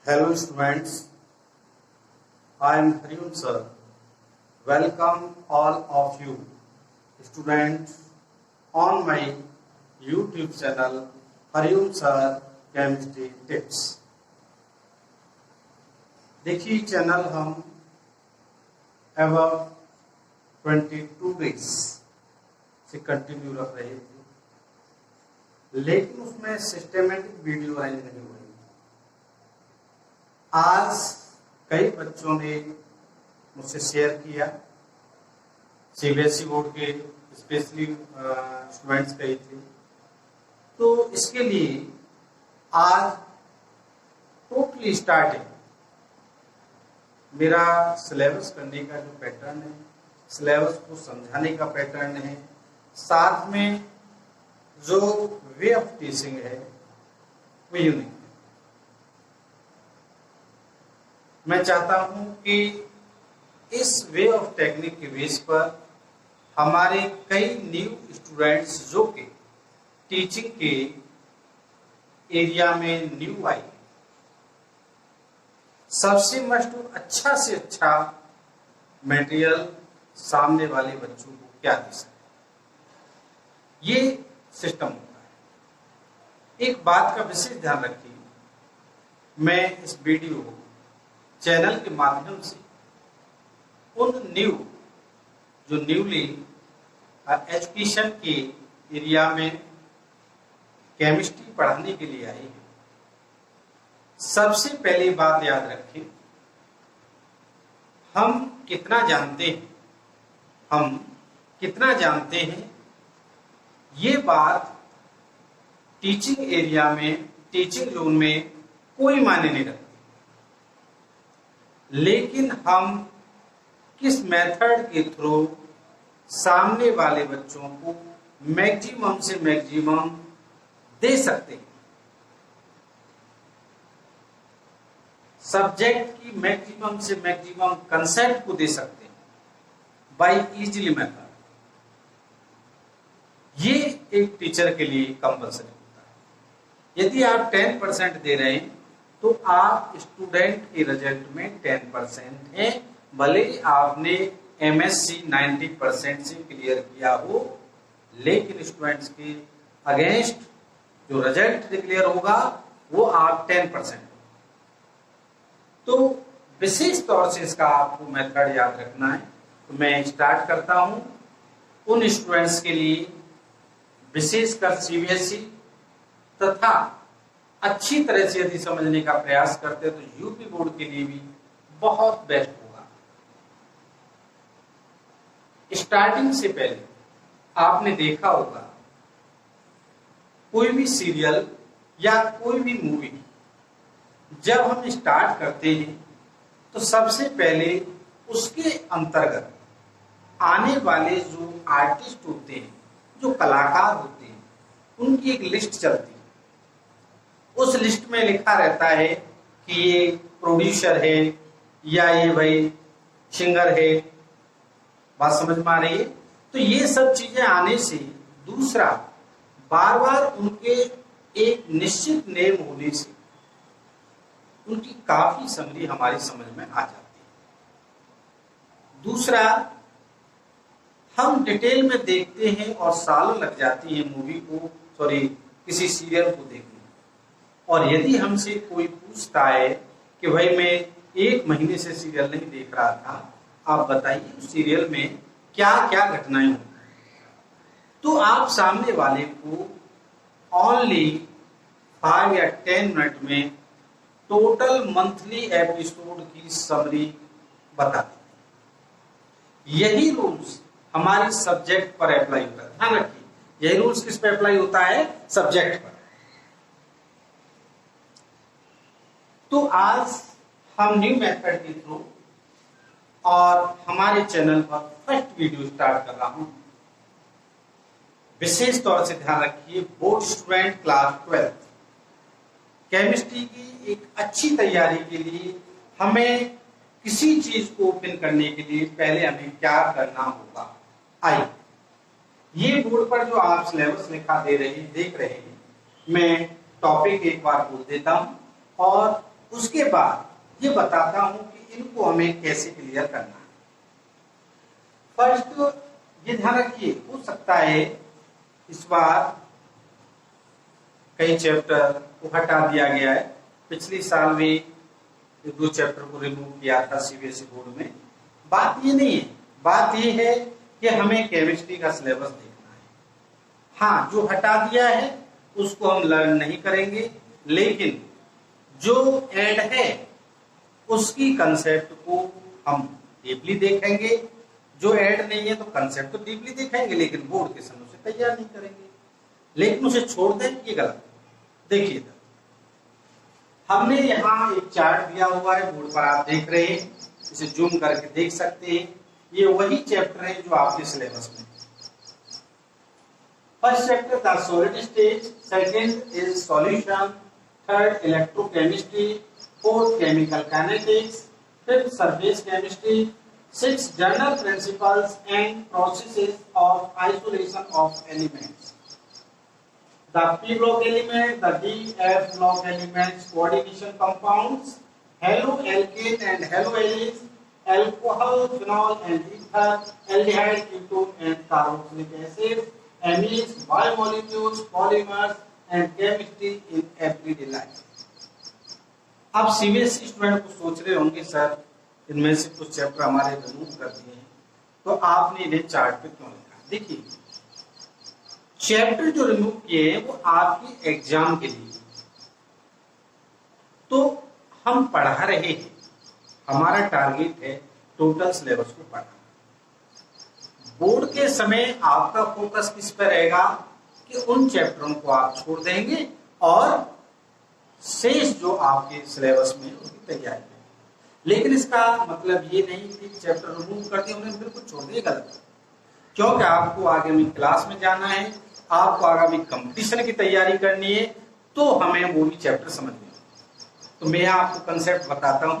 Hello students, I am Hariom sir. Welcome all of you students on my YouTube channel Hariom sir chemistry tips. देखिए channel हम एवं 22 days से continue रख रहे थे, लेकिन उसमें सिस्टेमेटिक वीडियो अरेंज नहीं हुई। आज कई बच्चों ने मुझसे शेयर किया, सीबीएसई बोर्ड के स्पेशली स्टूडेंट्स कहे थे, तो इसके लिए आज टोटली स्टार्टिंग मेरा सिलेबस करने का जो पैटर्न है, सिलेबस को समझाने का पैटर्न है, साथ में जो वे ऑफ टीचिंग है वो यूनिक है। मैं चाहता हूं कि इस वे ऑफ टेक्निक के बेस पर हमारे कई न्यू स्टूडेंट्स जो कि टीचिंग के एरिया में न्यू आए, सबसे मस्ट अच्छा से अच्छा मटेरियल सामने वाले बच्चों को क्या दे सके, ये सिस्टम होता है। एक बात का विशेष ध्यान रखिए, मैं इस वीडियो चैनल के माध्यम से उन जो न्यूली एजुकेशन के एरिया में केमिस्ट्री पढ़ाने के लिए आए हैं, सबसे पहली बात याद रखें, हम कितना जानते हैं ये बात टीचिंग एरिया में, टीचिंग जोन में कोई मायने नहीं रखती, लेकिन हम किस मेथड के थ्रू सामने वाले बच्चों को मैक्सिमम से मैक्सिमम दे सकते हैं, सब्जेक्ट की मैक्सिमम से मैक्सिमम कंसेप्ट को दे सकते हैं बाय इजीली मेथड। ये एक टीचर के लिए कंपल्सरी होता है। यदि आप 10% दे रहे हैं तो आप स्टूडेंट के रिजल्ट में 10% है, भले आपने एमएससी 90% से क्लियर किया हो, लेकिन स्टूडेंट्स के अगेंस्ट जो रिजल्ट डिक्लेयर होगा वो आप 10%। तो विशेष तौर से इसका आपको मेथड याद रखना है। तो मैं स्टार्ट करता हूं उन स्टूडेंट्स के लिए, विशेषकर सीबीएसई तथा अच्छी तरह से यदि समझने का प्रयास करते हैं तो यूपी बोर्ड के लिए भी बहुत बेस्ट होगा। स्टार्टिंग से पहले आपने देखा होगा, कोई भी सीरियल या कोई भी मूवी जब हम स्टार्ट करते हैं तो सबसे पहले उसके अंतर्गत आने वाले जो आर्टिस्ट होते हैं, जो कलाकार होते हैं, उनकी एक लिस्ट चलती है। उस लिस्ट में लिखा रहता है कि ये प्रोड्यूसर है या ये भाई सिंगर है। बात समझ में आ रही है? तो ये सब चीजें आने से, दूसरा बार बार उनके एक निश्चित नेम होने से उनकी काफी समरी हमारी समझ में आ जाती है। दूसरा, हम डिटेल में देखते हैं और सालों लग जाती है मूवी को, किसी सीरियल को देखने। और यदि हमसे कोई पूछता है कि भाई मैं 1 महीने से सीरियल नहीं देख रहा था, आप बताइए उस सीरियल में क्या क्या घटनाएं हुई, तो आप सामने वाले को ओनली 5 या 10 मिनट में टोटल मंथली एपिसोड की समरी बता दें। यही रूल्स हमारी सब्जेक्ट पर अप्लाई होता है। ध्यान रखिए, यही रूल्स किस पे अप्लाई होता है? सब्जेक्ट पर। तो आज हम न्यू मेथड के थ्रू और हमारे चैनल पर फर्स्ट वीडियो स्टार्ट कर रहा हूं। विशेष तौर से ध्यान रखिए, बोर्ड स्टूडेंट क्लास 12 केमिस्ट्री की एक अच्छी तैयारी के लिए हमें किसी चीज को ओपन करने के लिए पहले हमें क्या करना होगा। आइए, ये बोर्ड पर जो आप सिलेबस देख रहे हैं, मैं टॉपिक एक बार बोल देता हूं और उसके बाद ये बताता हूं कि इनको हमें कैसे क्लियर करना है। फर्स्ट ये ध्यान रखिए, हो सकता है इस बार कई चैप्टर को हटा दिया गया है। पिछले साल भी 2 चैप्टर को रिमूव किया था सीबीएसई बोर्ड में। बात ये नहीं है, बात ये है कि हमें केमिस्ट्री का सिलेबस देखना है। हाँ, जो हटा दिया है उसको हम लर्न नहीं करेंगे, लेकिन जो ऐड है उसकी कंसेप्ट को हम डीपली देखेंगे। जो ऐड नहीं है तो कंसेप्ट तो डीपली देखेंगे, लेकिन बोर्ड के समय से तैयार नहीं करेंगे। लेकिन उसे छोड़ दें, ये गलत। देखिए, हमने यहाँ एक चार्ट दिया हुआ है, बोर्ड पर आप देख रहे हैं, इसे जूम करके देख सकते हैं। ये वही चैप्टर है जो आपके सिलेबस में। First chapter the solid state, second is solution, third electrochemistry, fourth chemical kinetics, fifth surface chemistry, six general principles and processes of isolation of elements, the p block element, the d f block elements, coordination compounds, haloalkane and haloalase, alcohol, phenol and ether, aldehyde, ketone and carboxylic acid, amines, biomolecules, polymers and chemistry in everyday life. अब CBSE student को सोच रहे होंगे sir इनमें से कुछ chapter हमारे remove कर दिए हैं, तो आपने इन्हें चार्ट पे क्यों लिखा? देखिए, चैप्टर जो रिमूव किए हैं वो आपके एग्जाम के लिए, तो हम पढ़ा रहे हैं, हमारा टारगेट है टोटल सिलेबस को पढ़ना। बोर्ड के समय आपका फोकस किस पर रहेगा कि उन चैप्टरों को आप छोड़ देंगे और शेष जो आपके सिलेबस में उसकी तैयारी करेंगे। लेकिन इसका मतलब ये नहीं कि चैप्टर रिमूव कर दिए उन्हें बिल्कुल छोड़ दिए, गलत। क्योंकि आपको आगामी क्लास में जाना है, आपको आगामी कंपटीशन की तैयारी करनी है, तो हमें वो भी चैप्टर समझने हैं। तो मैं आपको कंसेप्ट बताता हूं।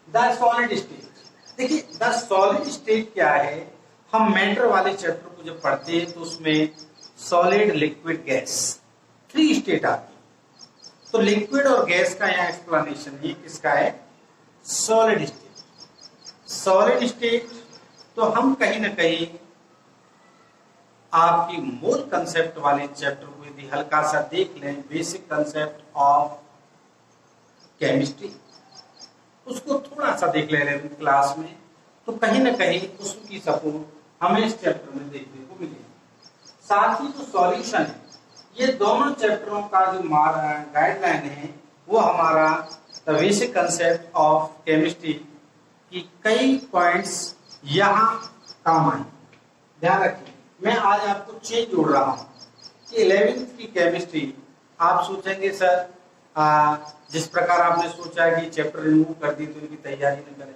द सॉलिड स्टेट, देखिए द सॉलिड स्टेट क्या है। हम मैटर वाले चैप्टर को जब पढ़ते हैं तो उसमें सॉलिड, लिक्विड, गैस 3 स्टेट आती है। तो लिक्विड और गैस का यहाँ एक्सप्लेनेशन है, किसका है? Solid state. सॉलिड स्टेट तो हम कहीं ना कहीं आपकी मूल कंसेप्ट वाले चैप्टर को यदि हल्का सा देख लें, बेसिक कंसेप्ट ऑफ केमिस्ट्री, उसको थोड़ा सा देख ले 11वीं क्लास में, तो कहीं ना कहीं उसकी सपोर्ट हमें इस चैप्टर में देखने को मिलेगी। साथ ही जो सॉल्यूशन है, ये दोनों चैप्टरों का जो गाइडलाइन है वो हमारा the basic concept of chemistry की कई पॉइंट्स यहाँ काम आए। ध्यान रखिए, मैं आज आपको चेंज जोड़ रहा हूं कि 11वीं की केमिस्ट्री आप सोचेंगे सर जिस प्रकार आपने सोचा है कि चैप्टर रिमूव कर दी तो इनकी तैयारी न करें,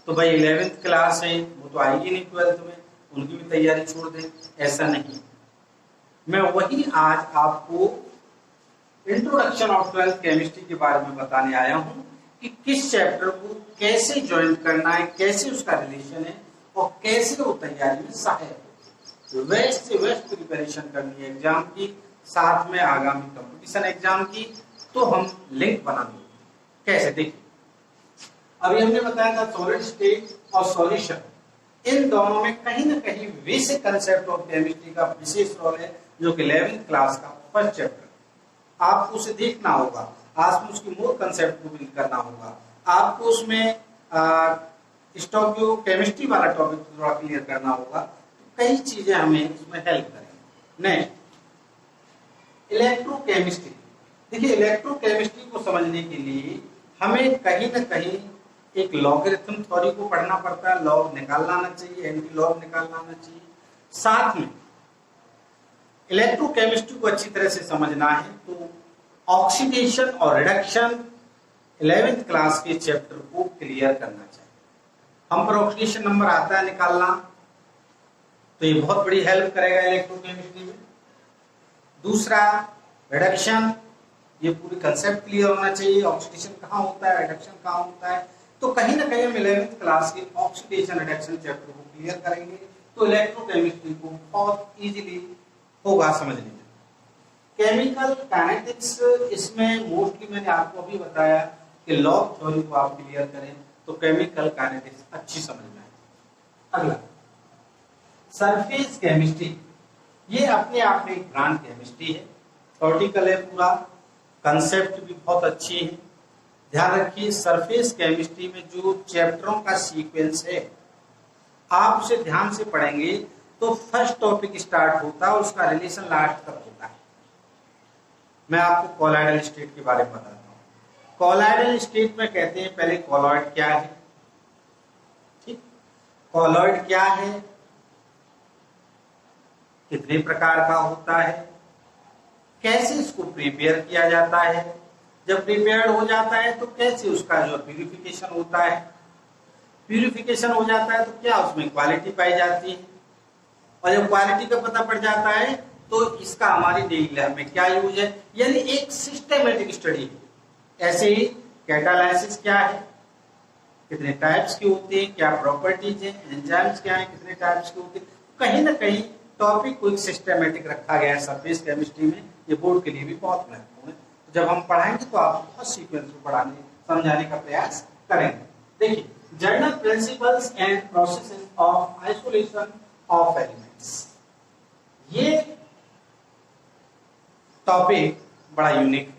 तो भाई 11वीं क्लास है वो तो आएगी नहीं 12th में, उनकी भी तैयारी छोड़ दें, ऐसा नहीं। मैं वही आज आपको इंट्रोडक्शन ऑफ 12th केमिस्ट्री के बारे में बताने आया हूं कि किस चैप्टर को कैसे ज्वाइन करना है, कैसे उसका रिलेशन है और कैसे वो तैयारी में सहायक है। वेस्ट से वेस्ट प्रिपरेशन करनी है एग्जाम की, साथ में आगामी कंपटीशन एग्जाम की, तो हम लिंक बना देंगे। कैसे? देखिए, अभी हमने बताया था सॉलिड स्टेट और सॉल्यूशन, इन दोनों में कहीं ना कहीं बेसिक कंसेप्ट ऑफ केमिस्ट्री का विशेष रोल है, जो कि 11वीं क्लास का फर्स्ट चैप्टर। आपको उसे देखना होगा, आज में उसकी मूल कंसेप्ट को बिल्ड करना होगा, आपको उसमें स्टोकियो केमिस्ट्री वाला टॉपिक थोड़ा क्लियर करना होगा। कई चीजें हमें इसमें हेल्प करेंगी। Next, electrochemistry. देखिए, इलेक्ट्रोकेमिस्ट्री को समझने के लिए हमें कहीं ना कहीं एक लॉगरिथम थ्योरी को पढ़ना पड़ता है, लॉग निकालना आना चाहिए, एंटी लॉग निकालना आना चाहिए। साथ में इलेक्ट्रोकेमिस्ट्री को अच्छी तरह से समझना है तो ऑक्सीडेशन और रिडक्शन 11वीं क्लास के चैप्टर को क्लियर करना चाहिए। हम पर ऑक्सीडेशन नंबर आता है निकालना, तो ये बहुत बड़ी हेल्प करेगा इलेक्ट्रोकेमिस्ट्री में। दूसरा, रिडक्शन, ये पूरी कंसेप्ट क्लियर होना चाहिए, ऑक्सीडेशन कहाँ होता है, रिडक्शन कहाँ होता है। तो कहीं ना कहीं हम 11वीं क्लास के ऑक्सीडेशन रिडक्शन चैप्टर को क्लियर करेंगे, तो इलेक्ट्रोकेमिस्ट्री को बहुत इजीली होगा समझने में। केमिकल काइनेटिक्स, इसमें मोस्टली मैंने आपको अभी बताया कि लॉ थ्योरी को आप क्लियर करें तो केमिकल काइनेटिक्स अच्छी समझ में आए। अगला सरफेस केमिस्ट्री, ये अपने आप में एक ब्रांड केमिस्ट्री है, थ्योरेटिकल है पूरा, कंसेप्ट भी बहुत अच्छी है। ध्यान रखिए सरफेस केमिस्ट्री में जो चैप्टरों का सीक्वेंस है आप उसे ध्यान से पढ़ेंगे तो फर्स्ट टॉपिक स्टार्ट होता है और उसका रिलेशन लास्ट तक होता है। मैं आपको कॉलॉइडल स्टेट के बारे में बताता हूँ। कॉलॉइडल स्टेट में कहते हैं पहले कॉलॉइड क्या है, ठीक, कॉलॉइड क्या है, कितने प्रकार का होता है, कैसे इसको प्रिपेयर किया जाता है, जब प्रिपेयर्ड हो जाता है तो कैसे उसका जो प्यूरिफिकेशन होता है, प्यूरिफिकेशन हो जाता है तो क्या उसमें क्वालिटी पाई जाती है, और जब क्वालिटी का पता पड़ जाता है तो इसका हमारी डेली लाइफ में क्या यूज है, यानी एक सिस्टमेटिक स्टडी है। ऐसे ही कैटालाइसिस क्या है, कितने टाइप्स के होते हैं, क्या प्रॉपर्टीज है, एंजाइम्स क्या है, कितने टाइप्स के होते हैं, कहीं ना कहीं टॉपिक को एक सिस्टमेटिक रखा गया है सरफेस केमिस्ट्री में। ये बोर्ड के लिए भी बहुत महत्वपूर्ण है। तो जब हम पढ़ाएंगे तो आप बहुत सीक्वेंस में पढ़ाने समझाने का प्रयास करेंगे। देखिए general principles and processes of isolation of elements, ये टॉपिक बड़ा यूनिक,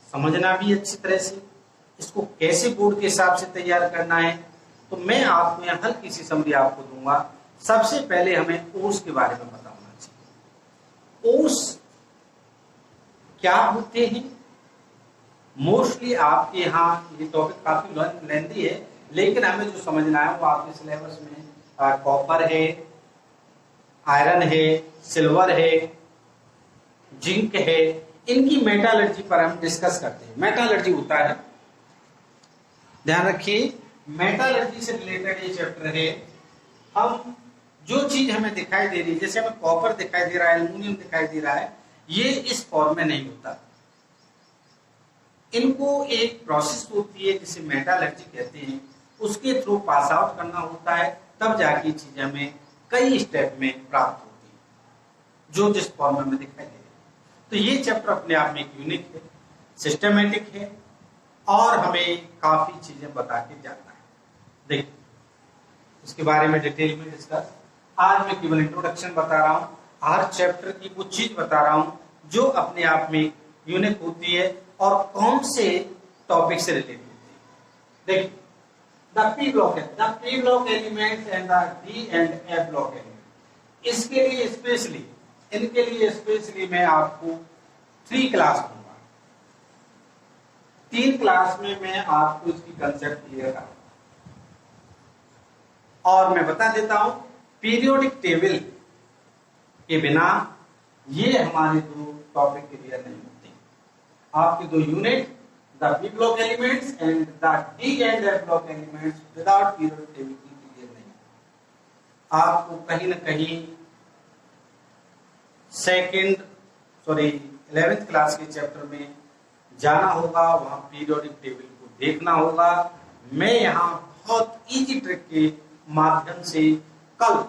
समझना भी अच्छी तरह से, इसको कैसे बोर्ड के हिसाब से तैयार करना है तो मैं आपको यहाँ हल्की सी समरी आपको दूंगा। सबसे पहले हमें ओस के बारे में पता होना चाहिए। ओस क्या होते हैं, मोस्टली आपके यहाँ ये टॉपिक काफी लेंथी है, लेकिन हमें जो समझना है वो आपके सिलेबस में कॉपर है, आयरन है, सिल्वर है, जिंक है, इनकी मेटालर्जी पर हम डिस्कस करते हैं। मेटालर्जी होता है, ध्यान रखिए मेटालर्जी से रिलेटेड ये चैप्टर है। हम जो चीज हमें दिखाई दे रही है, जैसे हमें कॉपर दिखाई दे रहा है, एल्यूमिनियम दिखाई दे रहा है, ये इस फॉर्म में नहीं होता। इनको एक प्रोसेस होती है जिसे मेटालर्जी कहते हैं, उसके थ्रू पास आउट करना होता है, तब जाके चीजें हमें कई स्टेप में प्राप्त होती है जो जिस फॉर्म में हमें दिखाई दे रही है। तो ये चैप्टर अपने आप में एक यूनिक है, सिस्टमेटिक है और हमें काफी चीजें बता के जाता है। देखिए इसके बारे में डिटेल में डिस्कस, आज मैं केवल इंट्रोडक्शन बता रहा हूँ, हर चैप्टर की कुछ चीज बता रहा हूँ जो अपने आप में यूनिक होती है और कौन से टॉपिक से रिलेटेड होती है। देखिए द पी ब्लॉक है, the P block elements and the D and F block element, इसके लिए स्पेशली, इनके लिए स्पेशली मैं आपको 3 क्लास दूंगा। 3 क्लास में मैं आपको इसकी कंसेप्ट क्लियर करूंगा और मैं बता देता हूं पीरियोडिक टेबल के बिना ये हमारे 2 टॉपिक क्लियर नहीं होते। आपके 2 unit the P block elements and the D and F block elements without periodic table की क्लियर नहीं। आपको कहीं ना कहीं 11th क्लास के चैप्टर में जाना होगा, वहां पीरियोडिक टेबल को देखना होगा। मैं यहाँ बहुत इजी ट्रिक के माध्यम से कल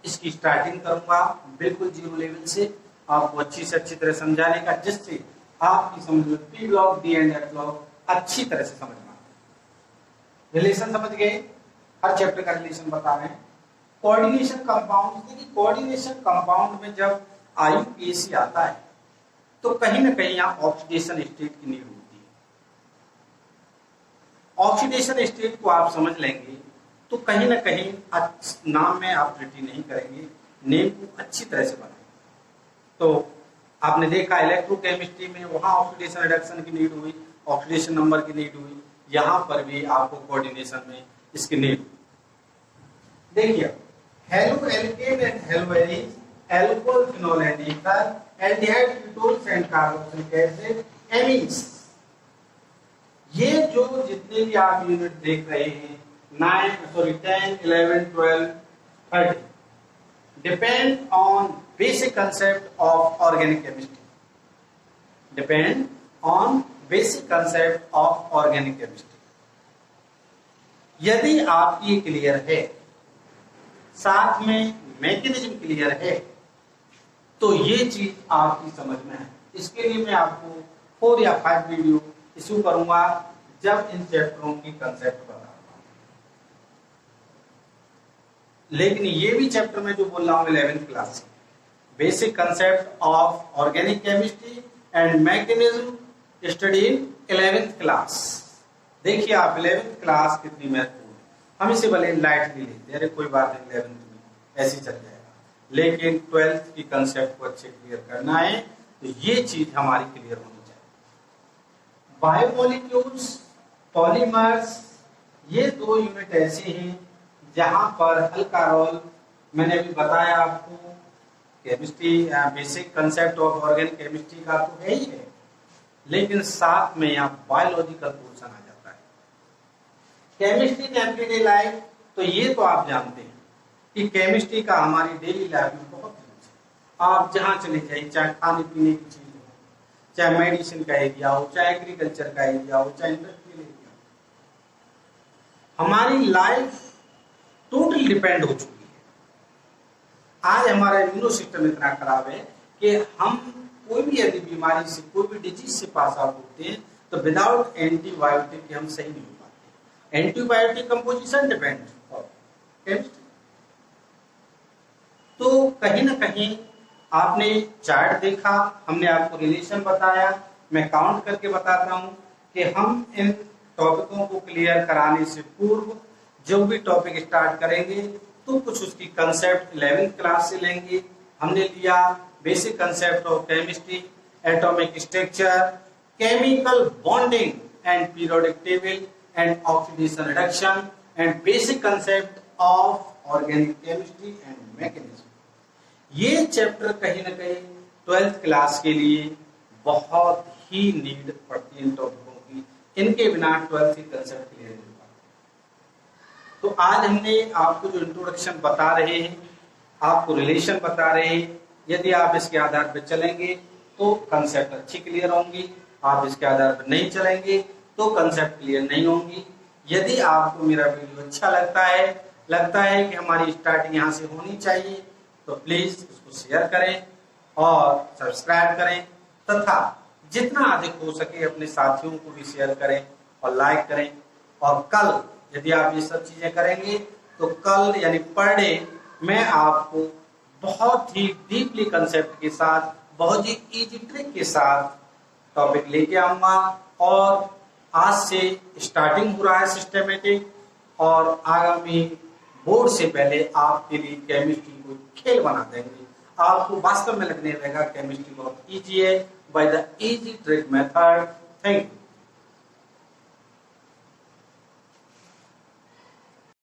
इसकी स्टार्टिंग करूंगा, बिल्कुल 0 लेवल से आपको अच्छी से अच्छी तरह समझाने का, जिससे आपकी समझ में P block D and F block अच्छी तरह से समझ में आए। रिलेशन समझ गए, हर चैप्टर का रिलेशन बता रहे हैं। कोऑर्डिनेशन कंपाउंड, देखिए कोऑर्डिनेशन कंपाउंड में जब IUPAC आता है तो कहीं ना कहीं यहाँ ऑक्सीडेशन स्टेट की नीड होती है। ऑक्सीडेशन स्टेट को आप समझ लेंगे तो कहीं ना कहीं नाम में आप त्रुटि नहीं करेंगे, नेम को अच्छी तरह से बनाएंगे। तो आपने देखा इलेक्ट्रोकेमिस्ट्री में वहां ऑक्सीडेशन रिडक्शन की नीड हुई, ऑक्सीडेशन नंबर की नीड हुई, यहाँ पर भी आपको कोऑर्डिनेशन में इसकी नीड हुई। देखिए haloalkane and haloarenes, alcohol, phenol and ether, aldehyde, ketones and carboxylic acid, amines, ये जो जितने भी आप यूनिट देख रहे हैं 10, 11, 12, 13 depend on basic concept of organic chemistry. Depend on basic concept of organic chemistry. यदि आपकी ये क्लियर है, साथ में मैकेनिज्म क्लियर है, तो ये चीज आपकी समझ में है। इसके लिए मैं आपको 4 या 5 वीडियो इशू करूंगा जब इन चैप्टरों की कंसेप्ट बताऊंगा। लेकिन ये भी चैप्टर में जो बोल रहा हूँ 11th क्लास से, basic concept of organic chemistry and mechanism study in 11th class. देखिए आप 11th क्लास कितनी महत्वपूर्ण है। हम इसे भले लाइटली लेते हैं, अरे कोई बात नहीं 11th में ऐसे चल जाएगा, लेकिन 12th की कंसेप्ट को अच्छे क्लियर करना है, तो ये चीज हमारी क्लियर होनी चाहिए। बायोमोलिक्यूल्स, पॉलीमर्स, ये 2 यूनिट ऐसे हैं जहां पर हल्का रोल मैंने अभी बताया आपको, chemistry basic concept of organic chemistry का तो है ही है, लेकिन साथ में यहाँ बायोलॉजिकल पोर्शन आ जाता है। केमिस्ट्री इन एवरीडे लाइफ, तो ये तो आप जानते हैं कि केमिस्ट्री का हमारी डेली लाइफ में बहुत यूज है। आप जहाँ चले जाइए, चाहे खाने पीने की चीज हो, चाहे मेडिसिन का एरिया हो, चाहे एग्रीकल्चर का एरिया हो, चाहे इंडस्ट्रियल एरिया हो, हमारी लाइफ टोटल डिपेंड हो चुकी है। आज हमारा इम्यूनो सिस्टम इतना खराब है कि हम कोई भी यदि बीमारी से, कोई भी डिजीज से पास आउट होते हैं तो विदाउट एंटीबायोटिक के हम सही नहीं हो पाते। Antibiotic composition depends on chemistry. तो कहीं ना कहीं आपने चार्ट देखा, हमने आपको रिलेशन बताया, मैं काउंट करके बताता हूं कि हम इन टॉपिकों को क्लियर कराने से पूर्व जो भी टॉपिक स्टार्ट करेंगे तो कुछ उसकी कंसेप्ट 11th क्लास से लेंगे। हमने लिया basic concept of chemistry, atomic structure, chemical bonding and periodic table and oxidation reduction and basic concept of organic chemistry and mechanism. ये चैप्टर कहीं ना कहीं 12th क्लास के लिए बहुत ही नीड पड़ती है इन टॉपिकों की। इनके बिना 12th की कंसेप्ट क्लियर नहीं। तो आज हमने आपको जो इंट्रोडक्शन बता रहे हैं, आपको रिलेशन बता रहे हैं, यदि आप इसके आधार पर चलेंगे तो कंसेप्ट अच्छी क्लियर होंगी। आप इसके आधार पर नहीं चलेंगे तो कंसेप्ट क्लियर नहीं होंगी। यदि आपको मेरा वीडियो अच्छा लगता है कि हमारी स्टार्टिंग यहाँ से होनी चाहिए, तो प्लीज उसको शेयर करें और सब्सक्राइब करें, तथा जितना अधिक हो सके अपने साथियों को भी शेयर करें और लाइक करें। और कल यदि आप ये सब चीजें करेंगे तो कल यानी पर डे मैं आपको बहुत ही डीपली कंसेप्ट के साथ, बहुत ही इजी ट्रिक के साथ टॉपिक लेके आऊंगा। और आज से स्टार्टिंग हो रहा है सिस्टमेटिक, और आगामी बोर्ड से पहले आपके लिए केमिस्ट्री को खेल बना देंगे। आपको वास्तव में लगने लगेगा केमिस्ट्री बहुत इजी है by the easy trick method. Thank you.